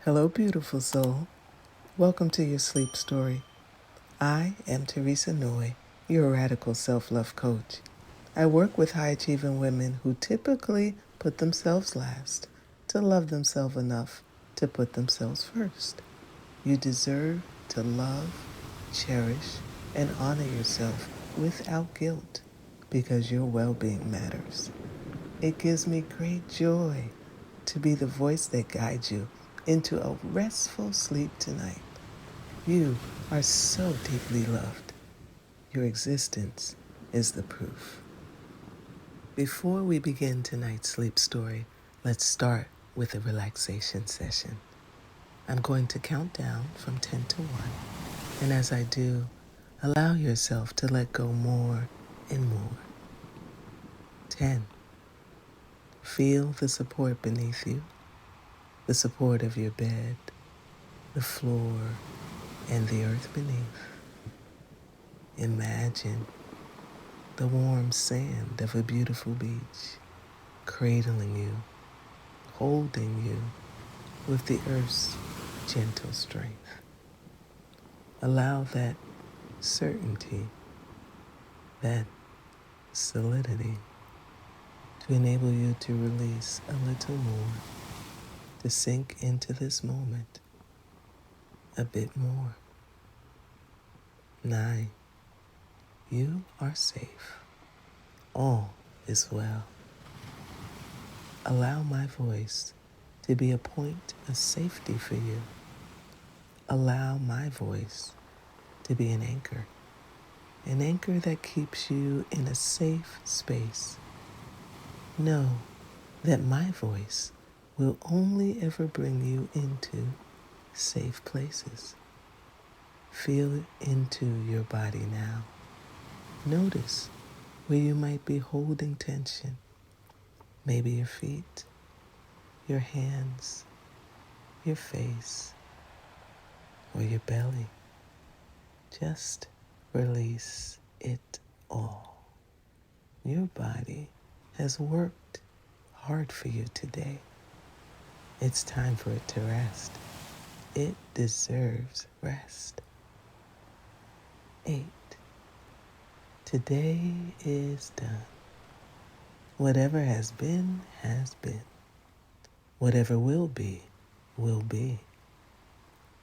Hello, beautiful soul. Welcome to your sleep story. I am Theresa Noye, your radical self-love coach. I work with high-achieving women who typically put themselves last to love themselves enough to put themselves first. You deserve to love, cherish, and honor yourself without guilt because your well-being matters. It gives me great joy to be the voice that guides you into a restful sleep tonight. You are so deeply loved. Your existence is the proof. Before we begin tonight's sleep story, let's start with a relaxation session. I'm going to count down from 10 to 1, and as I do, allow yourself to let go more and more. 10. Feel the support beneath you, the support of your bed, the floor, and the earth beneath. Imagine the warm sand of a beautiful beach cradling you, holding you with the earth's gentle strength. Allow that certainty, that solidity to enable you to release a little more, to sink into this moment a bit more. 9. You are safe. All is well. Allow my voice to be a point of safety for you. Allow my voice to be an anchor that keeps you in a safe space. Know that my voice will only ever bring you into safe places. Feel into your body now. Notice where you might be holding tension. Maybe your feet, your hands, your face, or your belly. Just release it all. Your body has worked hard for you today. It's time for it to rest. It deserves rest. 8. Today is done. Whatever has been, has been. Whatever will be, will be.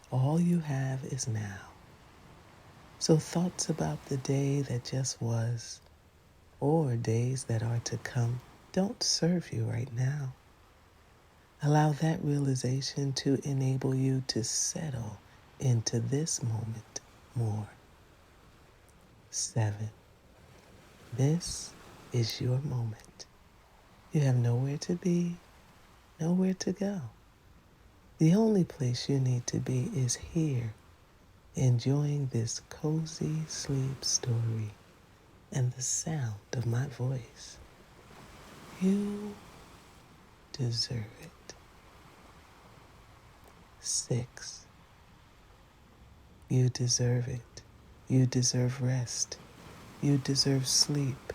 All you have is now. So thoughts about the day that just was, or days that are to come, don't serve you right now. Allow that realization to enable you to settle into this moment more. 7. This is your moment. You have nowhere to be, nowhere to go. The only place you need to be is here, enjoying this cozy sleep story and the sound of my voice. You deserve it. 6. You deserve it. You deserve rest. You deserve sleep.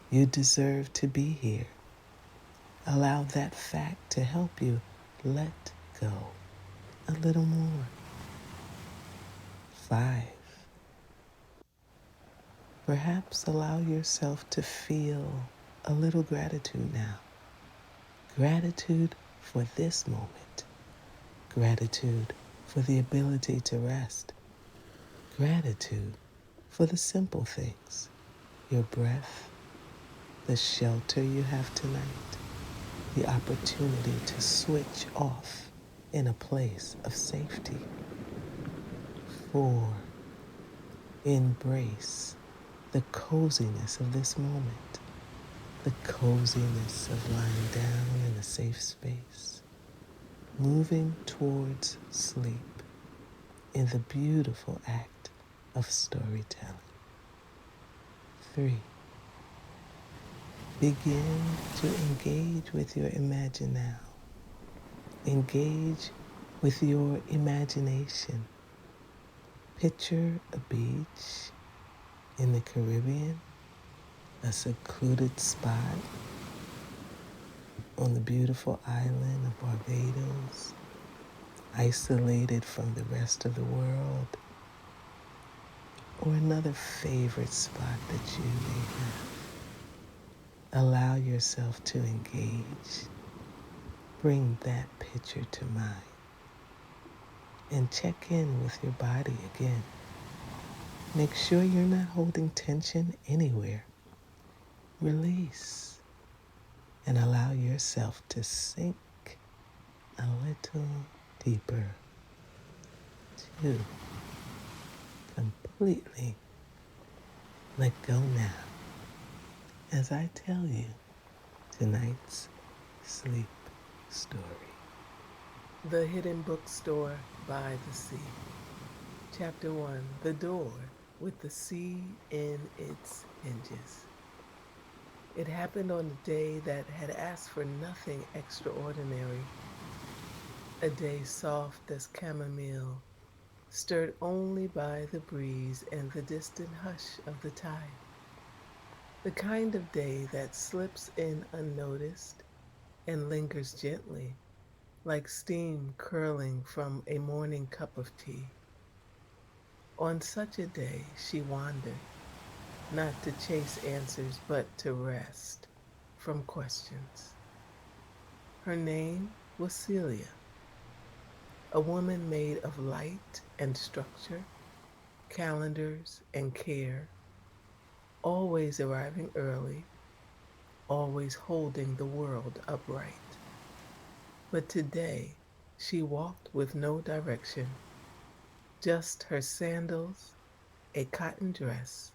You deserve to be here. Allow that fact to help you let go a little more. 5. Perhaps allow yourself to feel a little gratitude now. Gratitude for this moment. Gratitude for the ability to rest. Gratitude for the simple things. Your breath, the shelter you have tonight, the opportunity to switch off in a place of safety. 4. Embrace the coziness of this moment, the coziness of lying down in a safe space, moving towards sleep in the beautiful act of storytelling. 3. Begin to engage with your imagine now. Engage with your imagination. Picture a beach in the Caribbean, a secluded spot on the beautiful island of Barbados, isolated from the rest of the world, or another favorite spot that you may have. Allow yourself to engage. Bring that picture to mind and check in with your body again. Make sure you're not holding tension anywhere. Release and allow yourself to sink a little deeper to completely let go now as I tell you tonight's sleep story. The Hidden Bookstore by the Sea. Chapter 1, The Door with the Sea in Its Hinges. It happened on a day that had asked for nothing extraordinary. A day soft as chamomile, stirred only by the breeze and the distant hush of the tide. The kind of day that slips in unnoticed and lingers gently, like steam curling from a morning cup of tea. On such a day she wandered, not to chase answers, but to rest from questions. Her name was Celia, a woman made of light and structure, calendars and care, always arriving early, always holding the world upright. But today she walked with no direction, just her sandals, a cotton dress,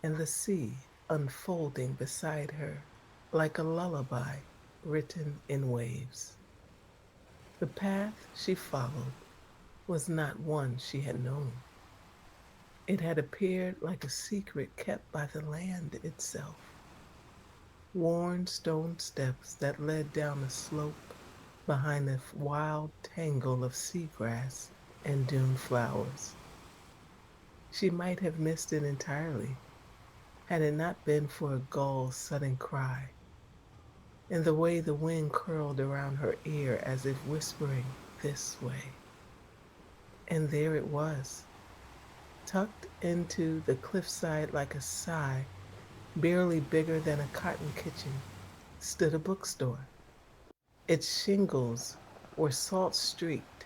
and the sea unfolding beside her like a lullaby written in waves. The path she followed was not one she had known. It had appeared like a secret kept by the land itself. Worn stone steps that led down a slope behind a wild tangle of seagrass and dune flowers. She might have missed it entirely had it not been for a gull's sudden cry and the way the wind curled around her ear as if whispering, "This way." And there it was, tucked into the cliffside like a sigh, barely bigger than a cotton kitchen, stood a bookstore. Its shingles were salt streaked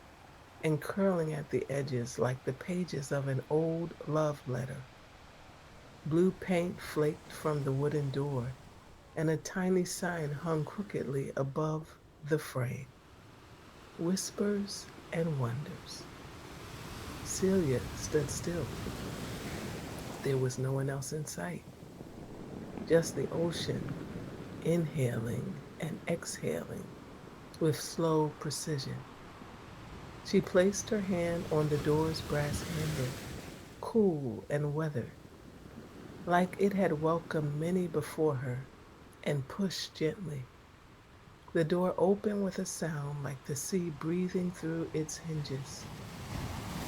and curling at the edges like the pages of an old love letter. Blue paint flaked from the wooden door, and a tiny sign hung crookedly above the frame. Whispers and Wonders. Celia stood still. There was no one else in sight, just the ocean, inhaling and exhaling with slow precision. She placed her hand on the door's brass handle, cool and weathered, like it had welcomed many before her, and pushed gently. The door opened with a sound like the sea breathing through its hinges.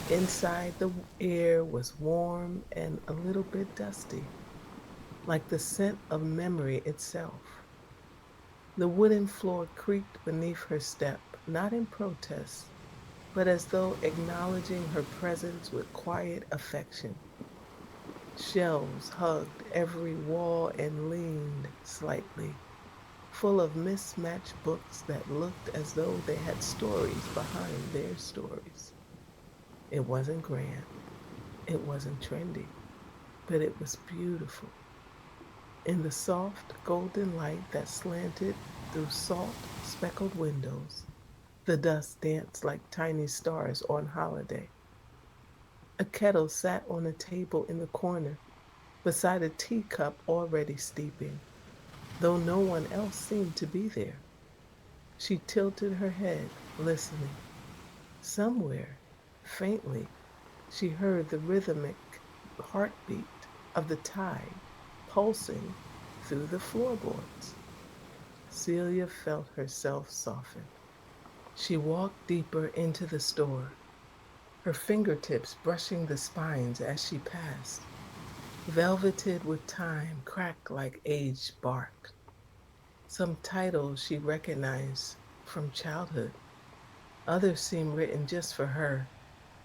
Inside, the air was warm and a little bit dusty, like the scent of memory itself. The wooden floor creaked beneath her step, not in protest, but as though acknowledging her presence with quiet affection. Shelves hugged every wall and leaned slightly, full of mismatched books that looked as though they had stories behind their stories. It wasn't grand, it wasn't trendy, but it was beautiful. In the soft golden light that slanted through salt speckled windows, the dust danced like tiny stars on holiday. A kettle sat on a table in the corner beside a teacup already steeping, though no one else seemed to be there. She tilted her head, listening. Somewhere, faintly, she heard the rhythmic heartbeat of the tide pulsing through the floorboards. Celia felt herself soften. She walked deeper into the store, her fingertips brushing the spines as she passed, velveted with time, cracked like aged bark. Some titles she recognized from childhood, Others seemed written just for her,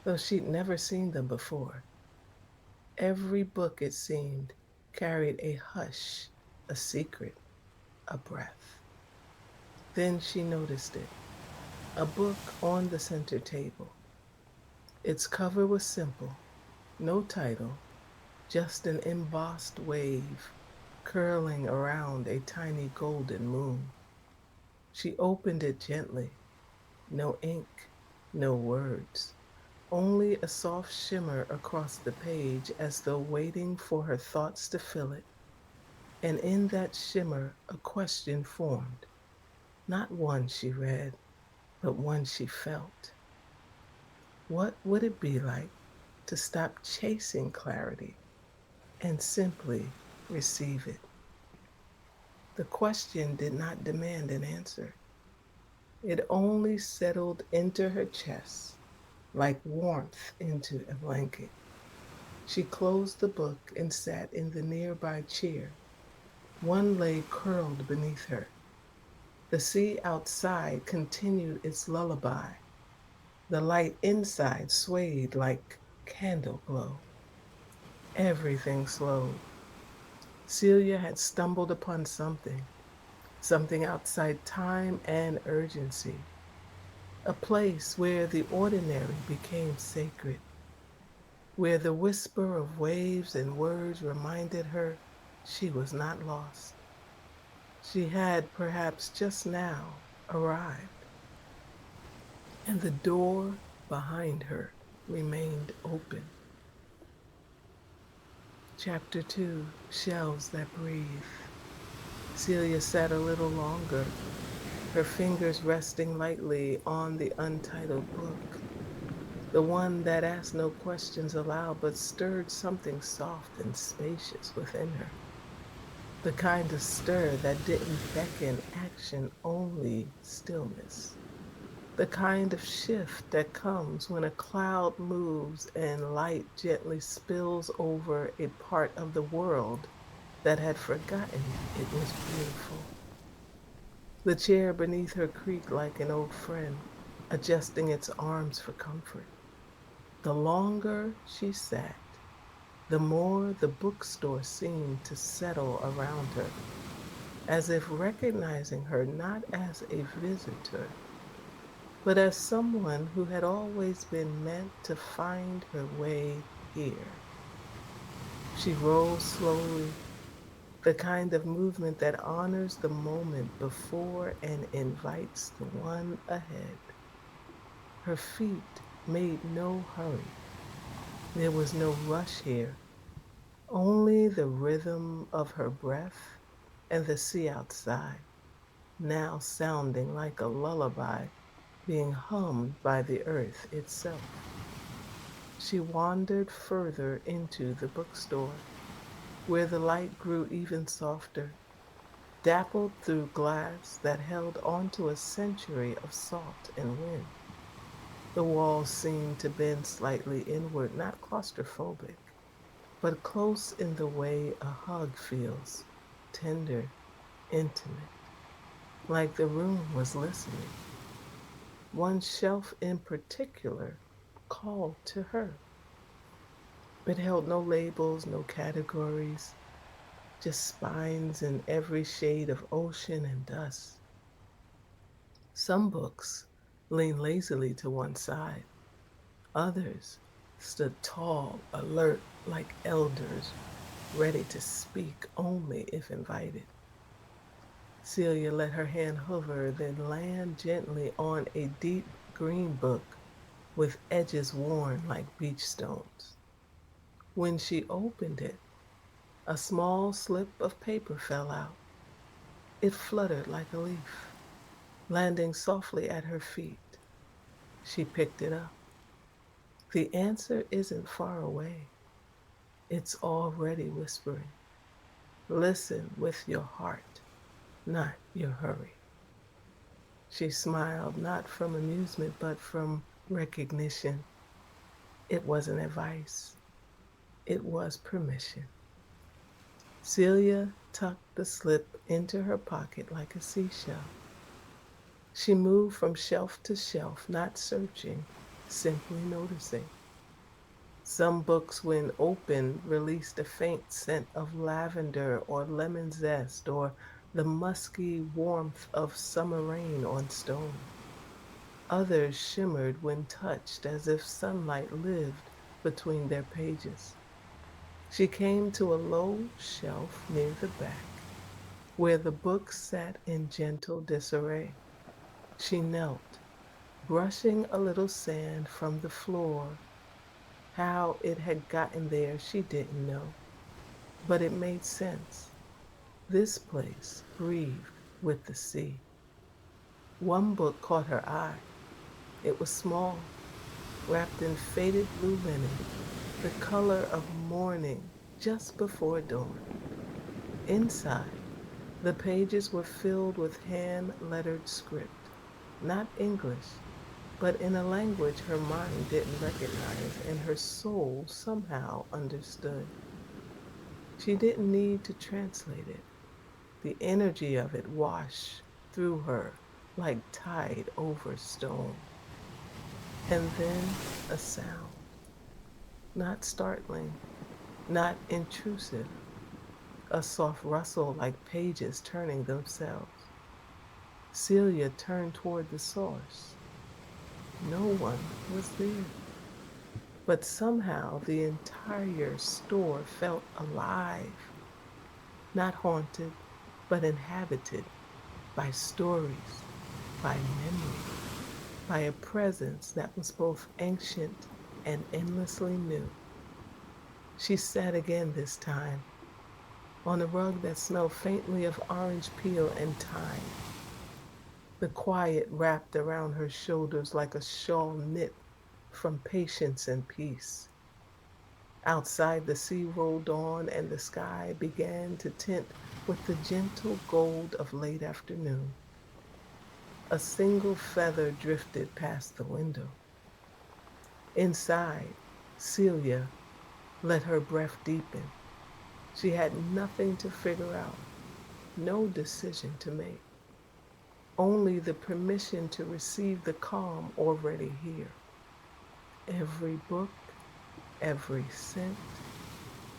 though she'd never seen them before. Every book, it seemed, carried a hush, a secret, a breath. Then she noticed it, a book on the center table. Its cover was simple, no title, just an embossed wave curling around a tiny golden moon. She opened it gently. No ink, no words, only a soft shimmer across the page as though waiting for her thoughts to fill it. And in that shimmer, a question formed. Not one she read, but one she felt. What would it be like to stop chasing clarity and simply receive it? The question did not demand an answer. It only settled into her chest like warmth into a blanket. She closed the book and sat in the nearby chair. One leg curled beneath her. The sea outside continued its lullaby. The light inside swayed like candle glow. Everything slowed. Celia had stumbled upon something, something outside time and urgency, a place where the ordinary became sacred, where the whisper of waves and words reminded her she was not lost. She had perhaps just now arrived, and the door behind her remained open. Chapter 2, Shelves That Breathe. Celia sat a little longer, her fingers resting lightly on the untitled book, the one that asked no questions aloud but stirred something soft and spacious within her. The kind of stir that didn't beckon action, only stillness. The kind of shift that comes when a cloud moves and light gently spills over a part of the world that had forgotten it was beautiful. The chair beneath her creaked like an old friend, adjusting its arms for comfort. The longer she sat, the more the bookstore seemed to settle around her, as if recognizing her not as a visitor, but as someone who had always been meant to find her way here. She rose slowly, the kind of movement that honors the moment before and invites the one ahead. Her feet made no hurry. There was no rush here, only the rhythm of her breath and the sea outside, now sounding like a lullaby being hummed by the earth itself. She wandered further into the bookstore, where the light grew even softer, dappled through glass that held onto a century of salt and wind. The walls seemed to bend slightly inward, not claustrophobic, but close in the way a hug feels, tender, intimate, like the room was listening. One shelf in particular called to her. It held no labels, no categories, just spines in every shade of ocean and dust. Some books leaned lazily to one side. Others stood tall, alert, like elders, ready to speak only if invited. Celia let her hand hover, then land gently on a deep green book with edges worn like beach stones. When she opened it, a small slip of paper fell out. It fluttered like a leaf, landing softly at her feet. She picked it up. The answer isn't far away. It's already whispering. Listen with your heart, not your hurry. She smiled, not from amusement, but from recognition. It wasn't advice, it was permission. Celia tucked the slip into her pocket like a seashell. She moved from shelf to shelf, not searching, simply noticing. Some books, when opened, released a faint scent of lavender or lemon zest or the musky warmth of summer rain on stone. Others shimmered when touched as if sunlight lived between their pages. She came to a low shelf near the back, where the books sat in gentle disarray. She knelt, brushing a little sand from the floor. How it had gotten there, she didn't know, but it made sense. This place breathed with the sea. One book caught her eye. It was small, wrapped in faded blue linen, the color of morning just before dawn. Inside, the pages were filled with hand-lettered script, not English, but in a language her mind didn't recognize and her soul somehow understood. She didn't need to translate it. The energy of it washed through her like tide over stone. And then a sound, not startling, not intrusive, a soft rustle like pages turning themselves. Celia turned toward the source. No one was there. But somehow the entire store felt alive, not haunted, but inhabited by stories, by memory, by a presence that was both ancient and endlessly new. She sat again this time on a rug that smelled faintly of orange peel and thyme. The quiet wrapped around her shoulders like a shawl knit from patience and peace. Outside, the sea rolled on and the sky began to tint with the gentle gold of late afternoon. A single feather drifted past the window. Inside, Celia let her breath deepen. She had nothing to figure out, no decision to make, only the permission to receive the calm already here. Every book, every scent,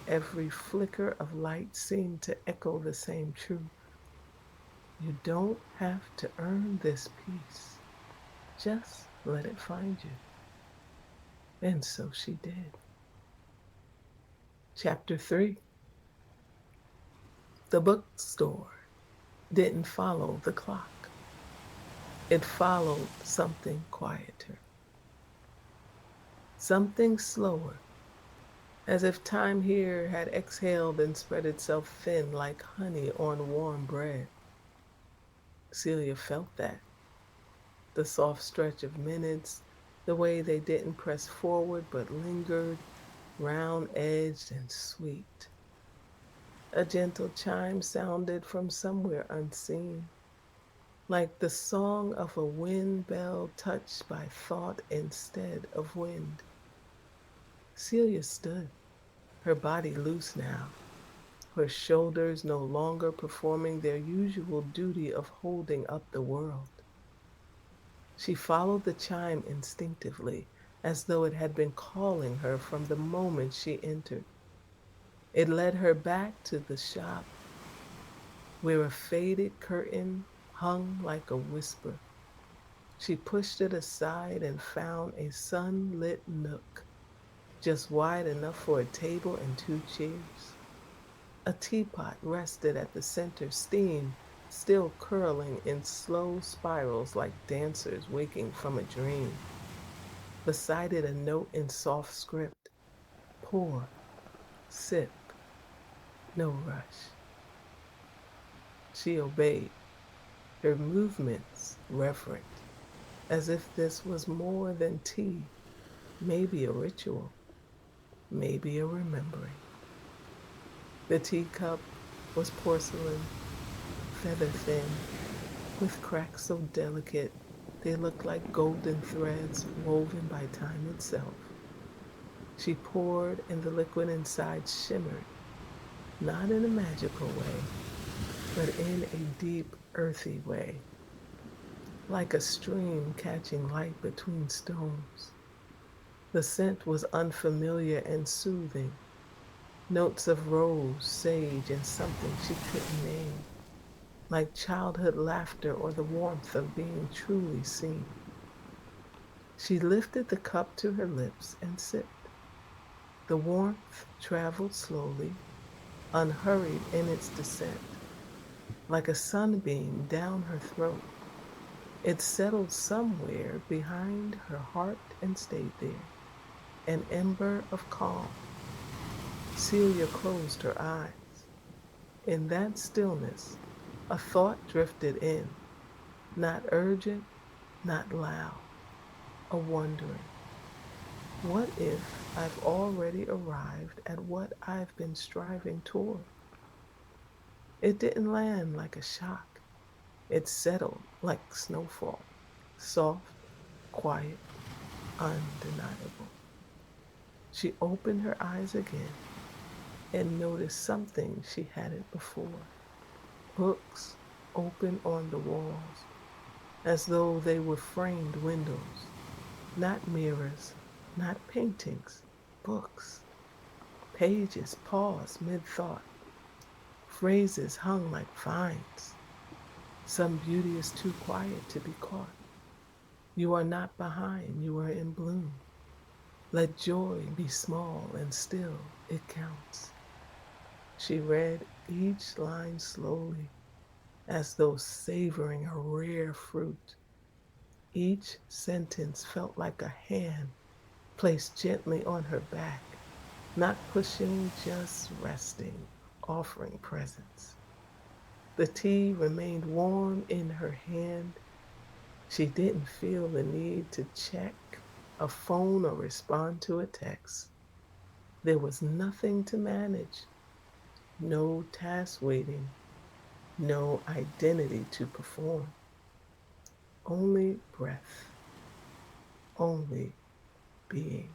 every flicker of light seemed to echo the same truth. You don't have to earn this peace. Just let it find you. And so she did. Chapter 3. The bookstore didn't follow the clock. It followed something quieter, something slower, as if time here had exhaled and spread itself thin like honey on warm bread. Celia felt that, the soft stretch of minutes, the way they didn't press forward but lingered, round edged and sweet. A gentle chime sounded from somewhere unseen, like the song of a wind bell touched by thought instead of wind. Celia stood, her body loose now, her shoulders no longer performing their usual duty of holding up the world. She followed the chime instinctively, as though it had been calling her from the moment she entered. It led her back to the shop, where a faded curtain hung like a whisper. She pushed it aside and found a sunlit nook, just wide enough for a table and two chairs. A teapot rested at the center, steam still curling in slow spirals like dancers waking from a dream. Beside it, a note in soft script: pour, sip, no rush. She obeyed, her movements reverent, as if this was more than tea, maybe a ritual, maybe a remembering. The teacup was porcelain, feather thin, with cracks so delicate they looked like golden threads woven by time itself. She poured and the liquid inside shimmered, not in a magical way, but in a deep, earthy way. like a stream catching light between stones. The scent was unfamiliar and soothing, notes of rose, sage, and something she couldn't name, like childhood laughter or the warmth of being truly seen. She lifted the cup to her lips and sipped. The warmth traveled slowly, unhurried in its descent, like a sunbeam down her throat. It settled somewhere behind her heart and stayed there, an ember of calm. Celia closed her eyes. In that stillness, a thought drifted in, not urgent, not loud, a wondering. What if I've already arrived at what I've been striving toward? It didn't land like a shock. It settled like snowfall, soft, quiet, undeniable. She opened her eyes again and noticed something she hadn't before. Books open on the walls, as though they were framed windows, not mirrors, not paintings, books. Pages paused mid thought, phrases hung like vines. Some beauty is too quiet to be caught. You are not behind, you are in bloom. Let joy be small and still, it counts. She read each line slowly, as though savoring a rare fruit. Each sentence felt like a hand placed gently on her back, not pushing, just resting, offering presence. The tea remained warm in her hand. She didn't feel the need to check a phone or respond to a text. There was nothing to manage, no task waiting, no identity to perform, only breath, only being.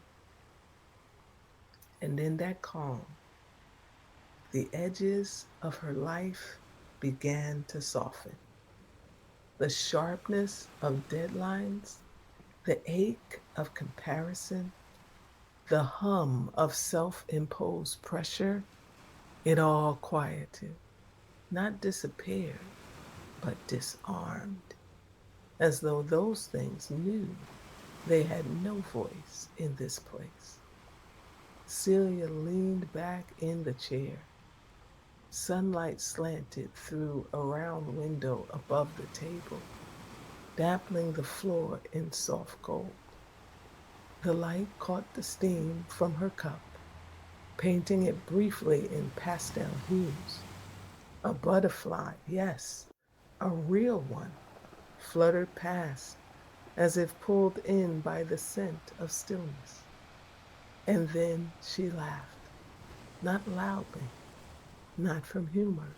And in that calm, the edges of her life began to soften. The sharpness of deadlines, the ache of comparison, the hum of self imposed pressure, it all quieted, not disappeared, but disarmed, as though those things knew they had no voice in this place. Celia leaned back in the chair. Sunlight slanted through a round window above the table, dappling the floor in soft gold. The light caught the steam from her cup, painting it briefly in pastel hues. A butterfly, yes, a real one, fluttered past as if pulled in by the scent of stillness. And then she laughed, not loudly, not from humor,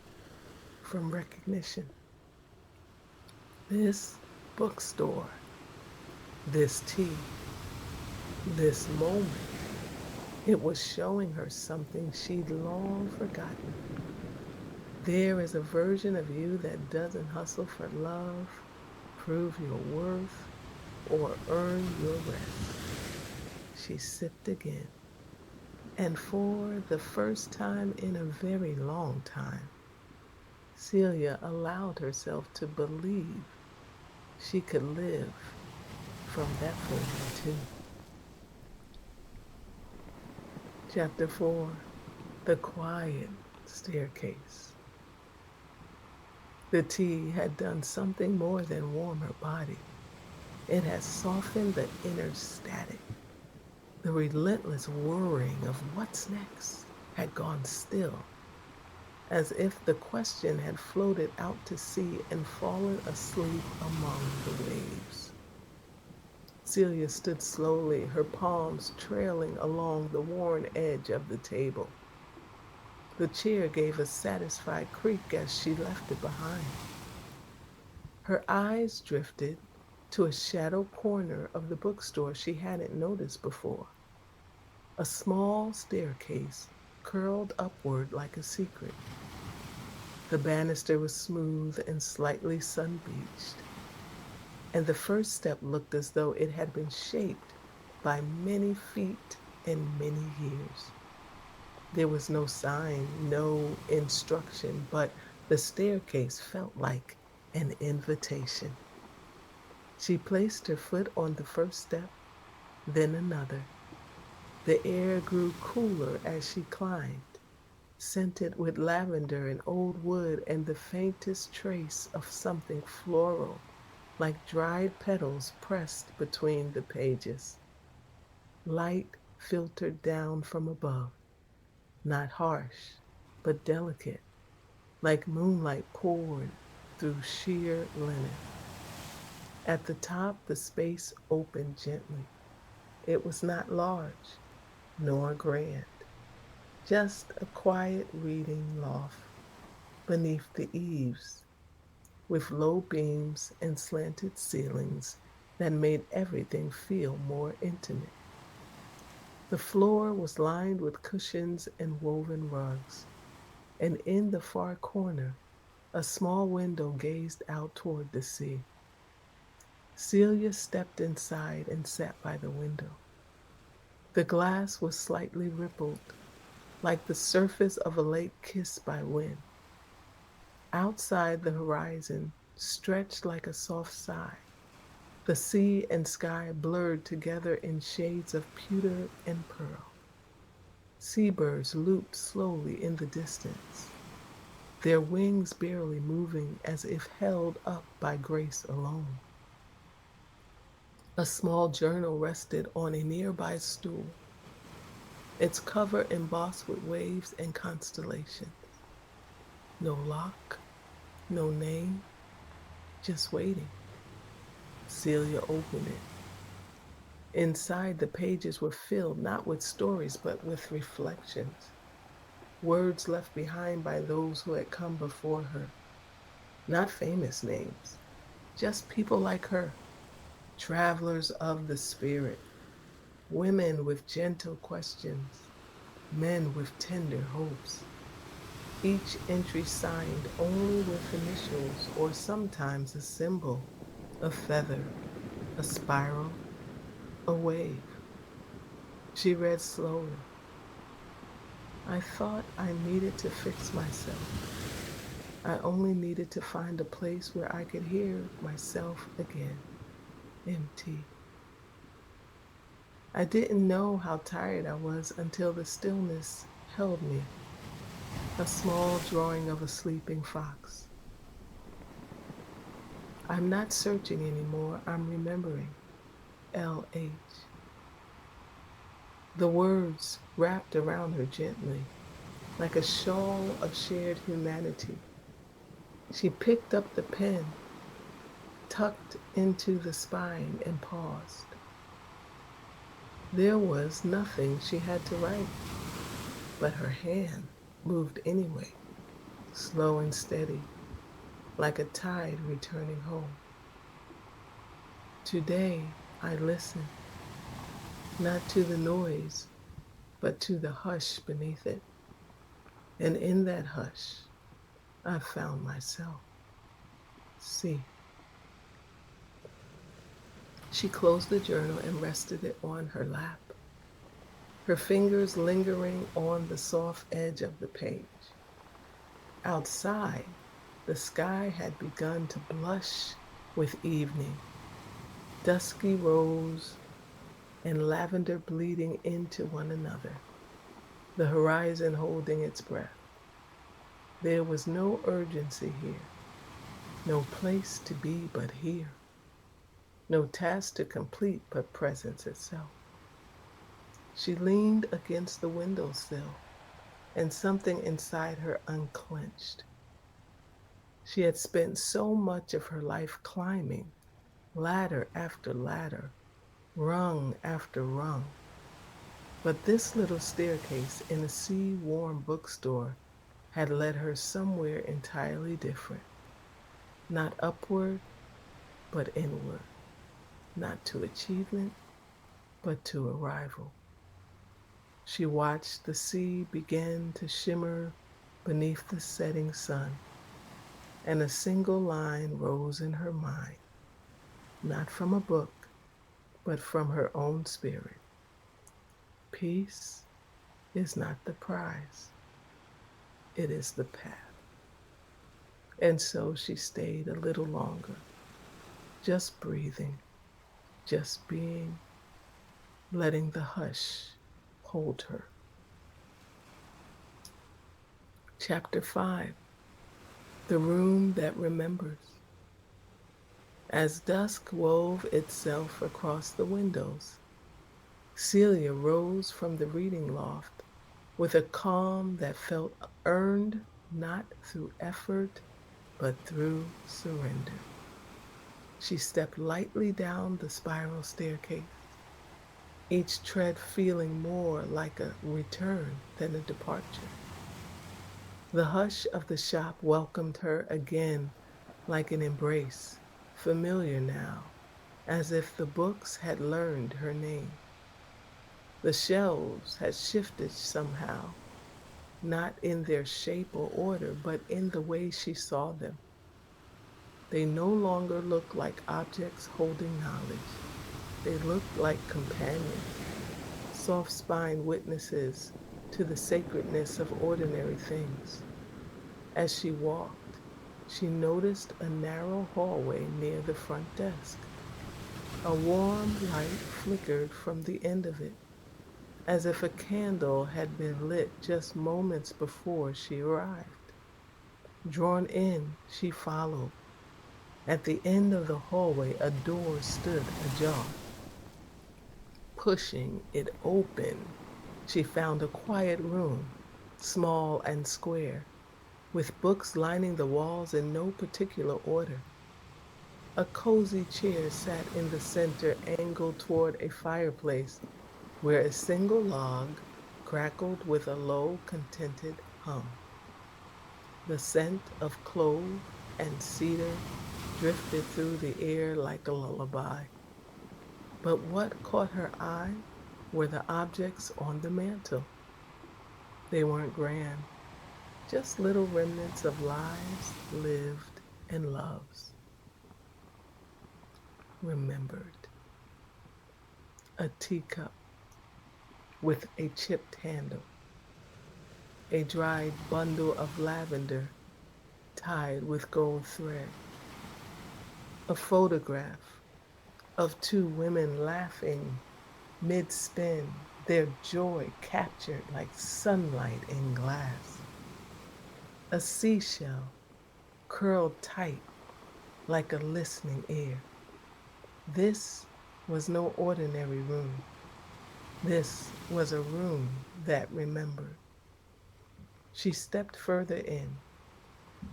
from recognition. This bookstore, this tea, this moment, it was showing her something she'd long forgotten. There is a version of you that doesn't hustle for love, prove your worth, or earn your rest. She sipped again, and for the first time in a very long time, Celia allowed herself to believe she could live from that version too. Chapter 4. The Quiet Staircase. The tea had done something more than warm her body. It had softened the inner static. The relentless worrying of what's next had gone still, as if the question had floated out to sea and fallen asleep among the waves. Celia stood slowly, her palms trailing along the worn edge of the table. The chair gave a satisfied creak as she left it behind. Her eyes drifted to a shadow corner of the bookstore she hadn't noticed before. A small staircase curled upward like a secret. The banister was smooth and slightly sun-bleached. and the first step looked as though it had been shaped by many feet and many years. There was no sign, no instruction, but the staircase felt like an invitation. She placed her foot on the first step, then another. The air grew cooler as she climbed, scented with lavender and old wood and the faintest trace of something floral, like dried petals pressed between the pages. Light filtered down from above, not harsh, but delicate, like moonlight poured through sheer linen. At the top, the space opened gently. It was not large, nor grand, just a quiet reading loft beneath the eaves, with low beams and slanted ceilings that made everything feel more intimate. The floor was lined with cushions and woven rugs, and in the far corner, a small window gazed out toward the sea. Celia stepped inside and sat by the window. The glass was slightly rippled, like the surface of a lake kissed by wind. Outside, the horizon stretched like a soft sigh. The sea and sky blurred together in shades of pewter and pearl. Seabirds looped slowly in the distance, their wings barely moving as if held up by grace alone. A small journal rested on a nearby stool, its cover embossed with waves and constellations. No lock, no name, just waiting. Celia opened it. Inside, the pages were filled not with stories, but with reflections, words left behind by those who had come before her. Not famous names, just people like her, travelers of the spirit, women with gentle questions, men with tender hopes. Each entry signed only with initials or sometimes a symbol, a feather, a spiral, a wave. She read slowly. I thought I needed to fix myself. I only needed to find a place where I could hear myself again, empty. I didn't know how tired I was until the stillness held me, a small drawing of a sleeping fox. I'm not searching anymore, I'm remembering. LH. The words wrapped around her gently, like a shawl of shared humanity. She picked up the pen, tucked into the spine, and paused. There was nothing she had to write, but her hand moved anyway, slow and steady, like a tide returning home. Today I listen, not to the noise, but to the hush beneath it. And in that hush, I found myself. See. She closed the journal and rested it on her lap, her fingers lingering on the soft edge of the page. Outside, the sky had begun to blush with evening, dusky rose and lavender bleeding into one another, the horizon holding its breath. There was no urgency here, no place to be but here, no task to complete but presence itself. She leaned against the windowsill, and something inside her unclenched. She had spent so much of her life climbing, ladder after ladder, rung after rung. But this little staircase in a sea-warm bookstore had led her somewhere entirely different. Not upward, but inward. Not to achievement, but to arrival. She watched the sea begin to shimmer beneath the setting sun, and a single line rose in her mind. not from a book, but from her own spirit. Peace is not the prize, it is the path. And so she stayed a little longer, just breathing, just being, letting the hush hold her. Chapter 5. The Room That Remembers. As dusk wove itself across the windows, Celia rose from the reading loft with a calm that felt earned not through effort, but through surrender. She stepped lightly down the spiral staircase, each tread feeling more like a return than a departure. The hush of the shop welcomed her again like an embrace, familiar now, as if the books had learned her name. The shelves had shifted somehow, not in their shape or order, but in the way she saw them. They no longer looked like objects holding knowledge. They looked like companions, soft-spined witnesses to the sacredness of ordinary things. As she walked, she noticed a narrow hallway near the front desk. A warm light flickered from the end of it, as if a candle had been lit just moments before she arrived. Drawn in, she followed. At the end of the hallway, a door stood ajar. Pushing it open, she found a quiet room, small and square, with books lining the walls in no particular order. A cozy chair sat in the center, angled toward a fireplace where a single log crackled with a low, contented hum. The scent of clove and cedar drifted through the air like a lullaby. But what caught her eye were the objects on the mantel. They weren't grand, just little remnants of lives lived and loves remembered. A teacup with a chipped handle, a dried bundle of lavender tied with gold thread, a photograph of two women laughing mid-spin, their joy captured like sunlight in glass, a seashell curled tight like a listening ear. This was no ordinary room. This was a room that remembered. She stepped further in,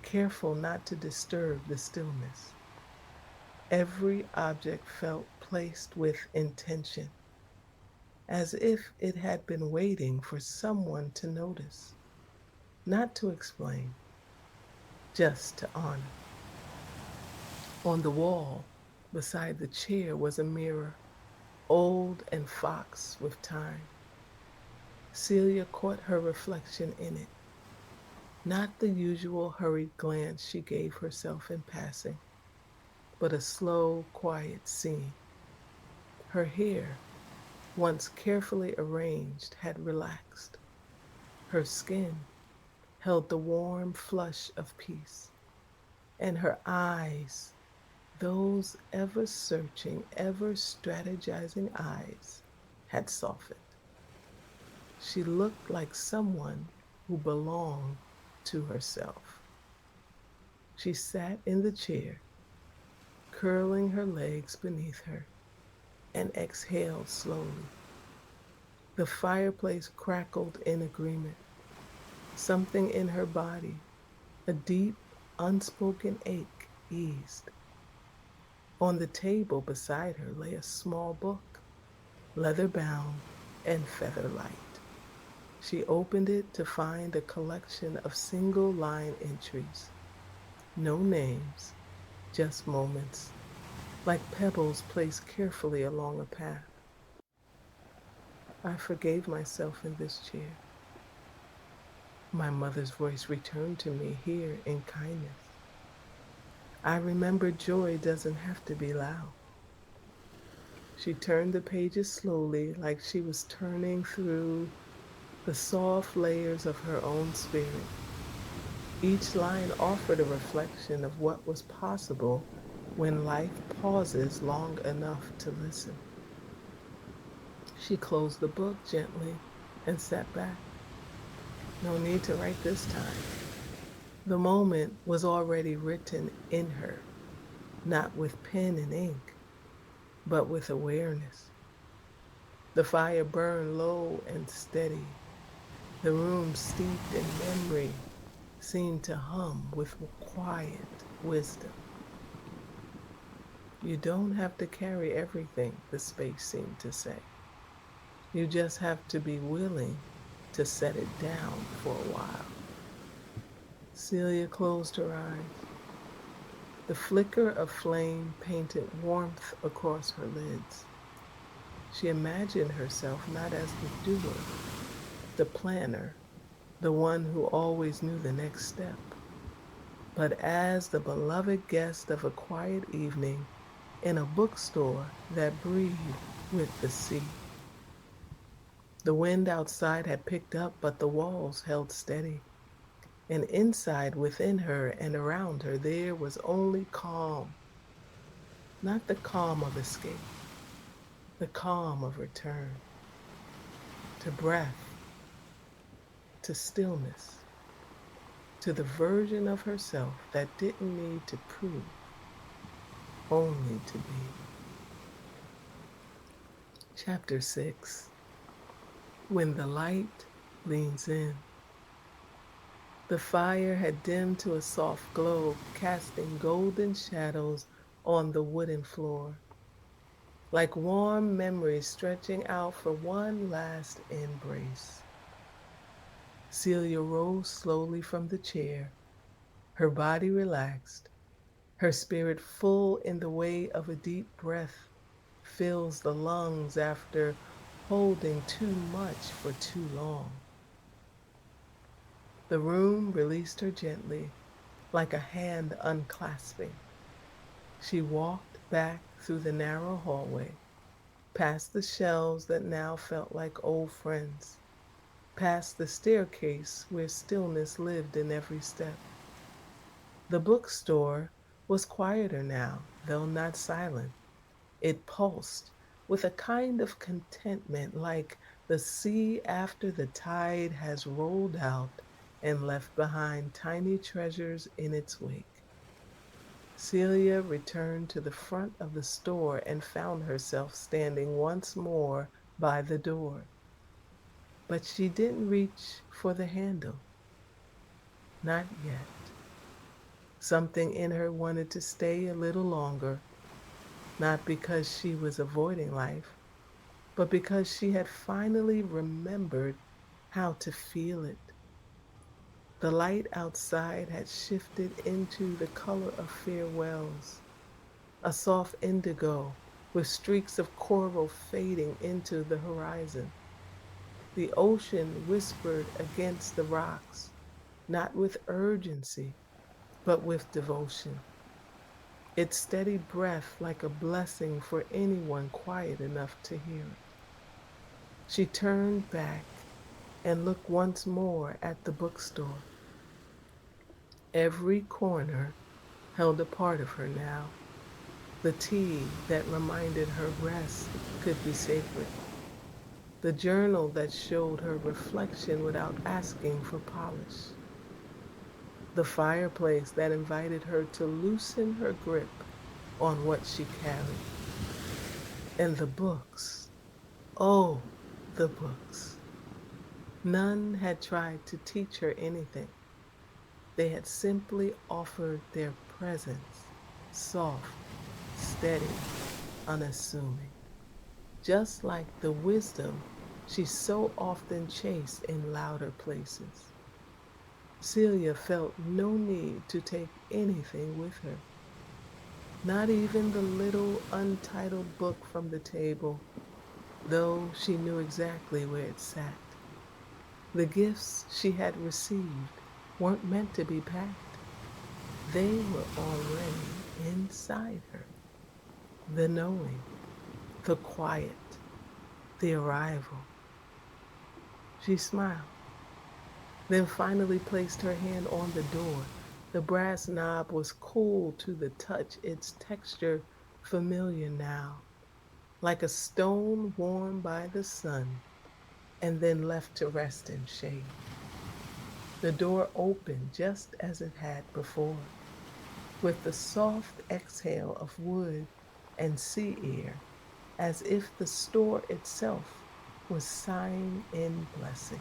careful not to disturb the stillness. Every object felt placed with intention, as if it had been waiting for someone to notice, not to explain, just to honor. On the wall, beside the chair, was a mirror, old and foxed with time. Celia caught her reflection in it, not the usual hurried glance she gave herself in passing, but a slow, quiet scene. Her hair, once carefully arranged, had relaxed. Her skin held the warm flush of peace, and her eyes, those ever searching, ever strategizing eyes, had softened. She looked like someone who belonged to herself. She sat in the chair, curling her legs beneath her, and exhaled slowly. The fireplace crackled in agreement. Something in her body, a deep, unspoken ache, eased. On the table beside her lay a small book, leather bound and feather light. She opened it to find a collection of single line entries. No names, just moments, like pebbles placed carefully along a path. I forgave myself in this chair. My mother's voice returned to me here in kindness. I remember joy doesn't have to be loud. She turned the pages slowly, like she was turning through the soft layers of her own spirit. Each line offered a reflection of what was possible when life pauses long enough to listen. She closed the book gently and sat back. No need to write this time. The moment was already written in her, not with pen and ink, but with awareness. The fire burned low and steady. The room steeped in memory seemed to hum with quiet wisdom. You don't have to carry everything, the space seemed to say. You just have to be willing to set it down for a while. Celia closed her eyes. The flicker of flame painted warmth across her lids. She imagined herself not as the doer, the planner, the one who always knew the next step, but as the beloved guest of a quiet evening in a bookstore that breathed with the sea. The wind outside had picked up, but the walls held steady. And inside, within her and around her, there was only calm, not the calm of escape, the calm of return to breath, to stillness, to the version of herself that didn't need to prove, only to be. Chapter 6. When the light leans in. The fire had dimmed to a soft glow, casting golden shadows on the wooden floor, like warm memories stretching out for one last embrace. Celia rose slowly from the chair, her body relaxed, her spirit full in the way of a deep breath fills the lungs after holding too much for too long. The room released her gently, like a hand unclasping. She walked back through the narrow hallway, past the shelves that now felt like old friends, past the staircase where stillness lived in every step. The bookstore was quieter now, though not silent. It pulsed with a kind of contentment, like the sea after the tide has rolled out and left behind tiny treasures in its wake. Celia returned to the front of the store and found herself standing once more by the door. But she didn't reach for the handle. Not yet. Something in her wanted to stay a little longer, not because she was avoiding life, but because she had finally remembered how to feel it. The light outside had shifted into the color of farewells, a soft indigo with streaks of coral fading into the horizon. The ocean whispered against the rocks, not with urgency, but with devotion. Its steady breath like a blessing for anyone quiet enough to hear it. She turned back and looked once more at the bookstore. Every corner held a part of her now. The tea that reminded her rest could be sacred. The journal that showed her reflection without asking for polish. The fireplace that invited her to loosen her grip on what she carried. And the books. Oh, the books. None had tried to teach her anything. They had simply offered their presence, soft, steady, unassuming, just like the wisdom she so often chased in louder places. Celia felt no need to take anything with her, not even the little untitled book from the table, though she knew exactly where it sat. The gifts she had received weren't meant to be packed. They were already inside her. The knowing, the quiet, the arrival. She smiled, then finally placed her hand on the door. The brass knob was cool to the touch, its texture familiar now, like a stone warmed by the sun and then left to rest in shade. The door opened just as it had before, with the soft exhale of wood and sea air, as if the store itself was sighing in blessing.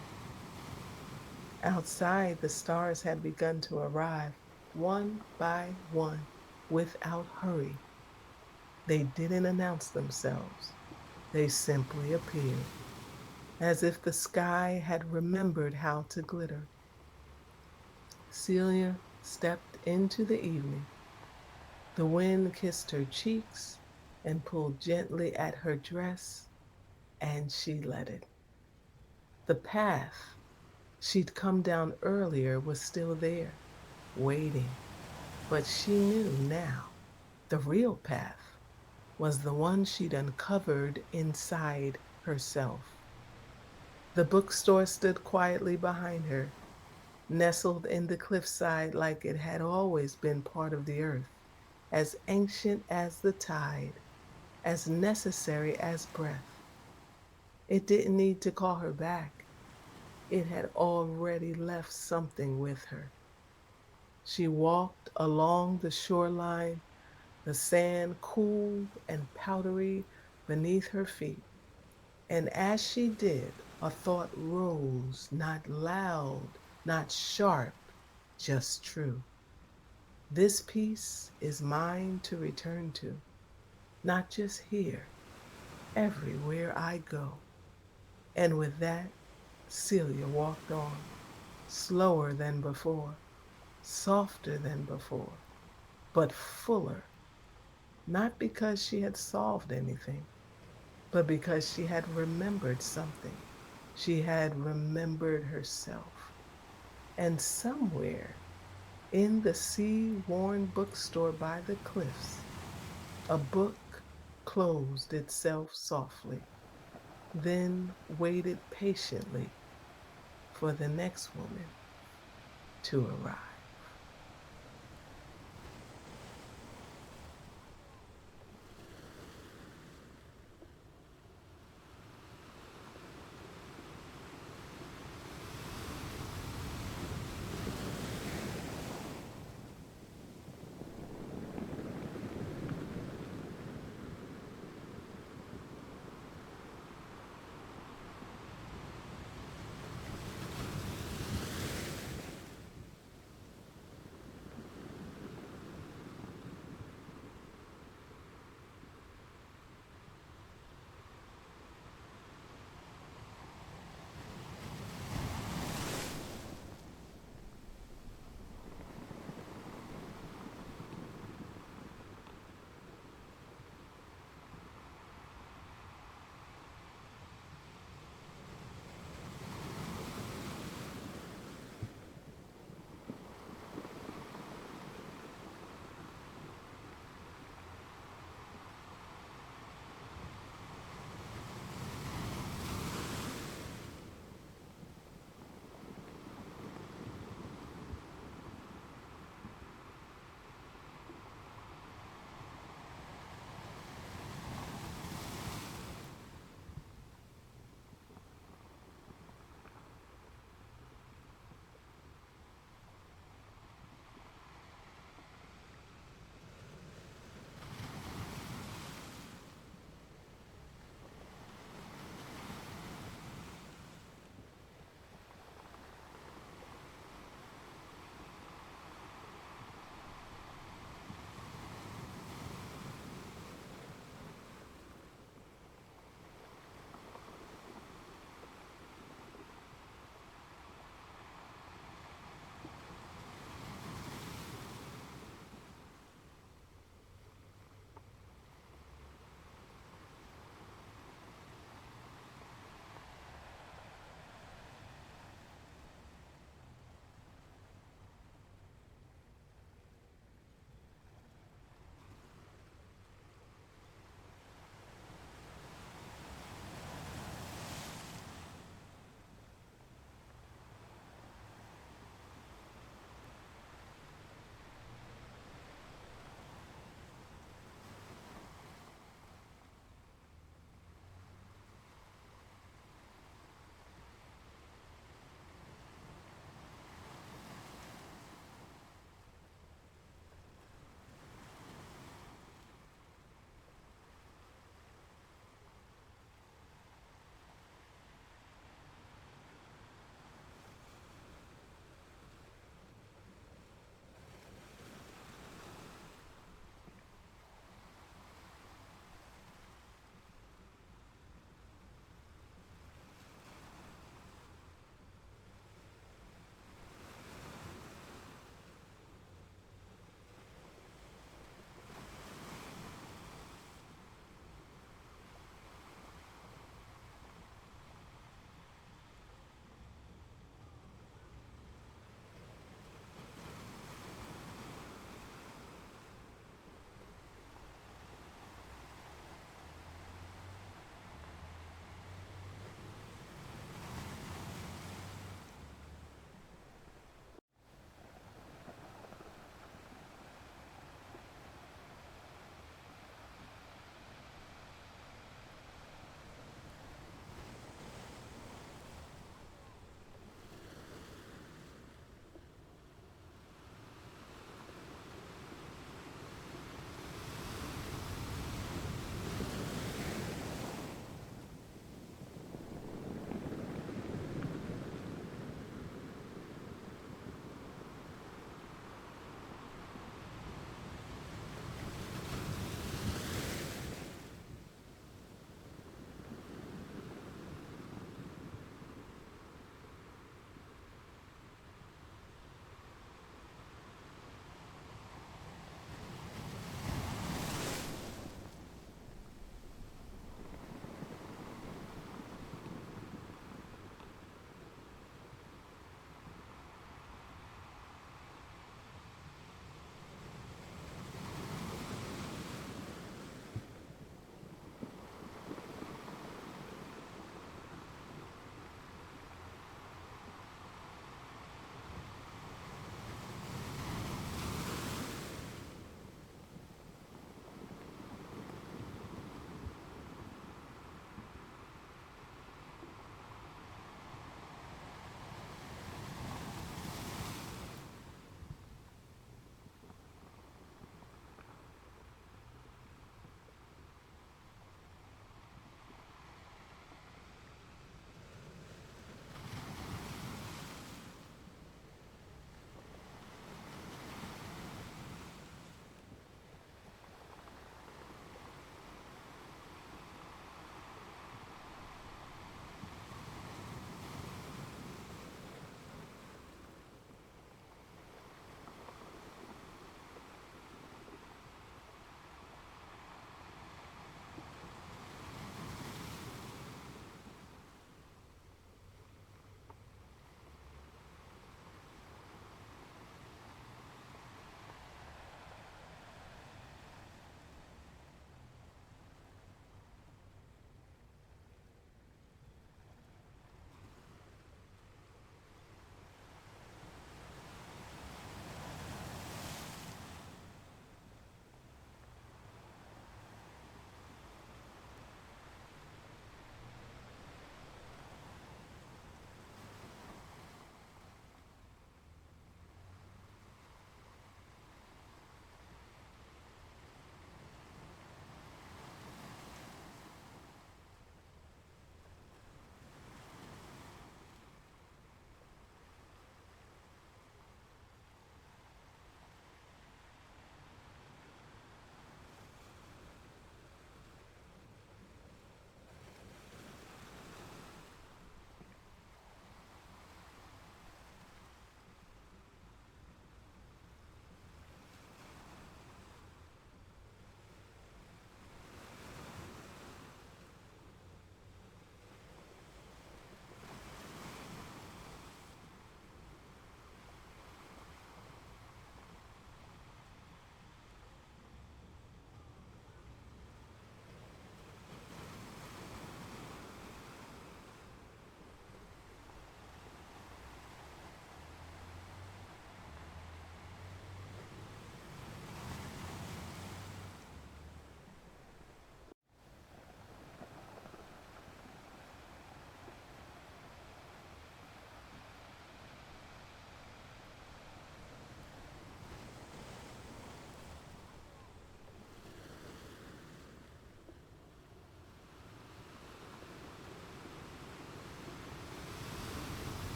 Outside, the stars had begun to arrive, one by one, without hurry. They didn't announce themselves, they simply appeared, as if the sky had remembered how to glitter. Celia stepped into the evening. The wind kissed her cheeks and pulled gently at her dress, and she let it. The path she'd come down earlier was still there, waiting, but she knew now the real path was the one she'd uncovered inside herself. The bookstore stood quietly behind her, nestled in the cliffside like it had always been part of the earth, as ancient as the tide, as necessary as breath. It didn't need to call her back. It had already left something with her. She walked along the shoreline, the sand cool and powdery beneath her feet. And as she did, a thought rose, not loud, not sharp, just true. This peace is mine to return to, not just here, everywhere I go. And with that, Celia walked on, slower than before, softer than before, but fuller, not because she had solved anything, but because she had remembered something. She had remembered herself. And somewhere in the sea worn bookstore by the cliffs, a book closed itself softly, then waited patiently for the next woman to arrive.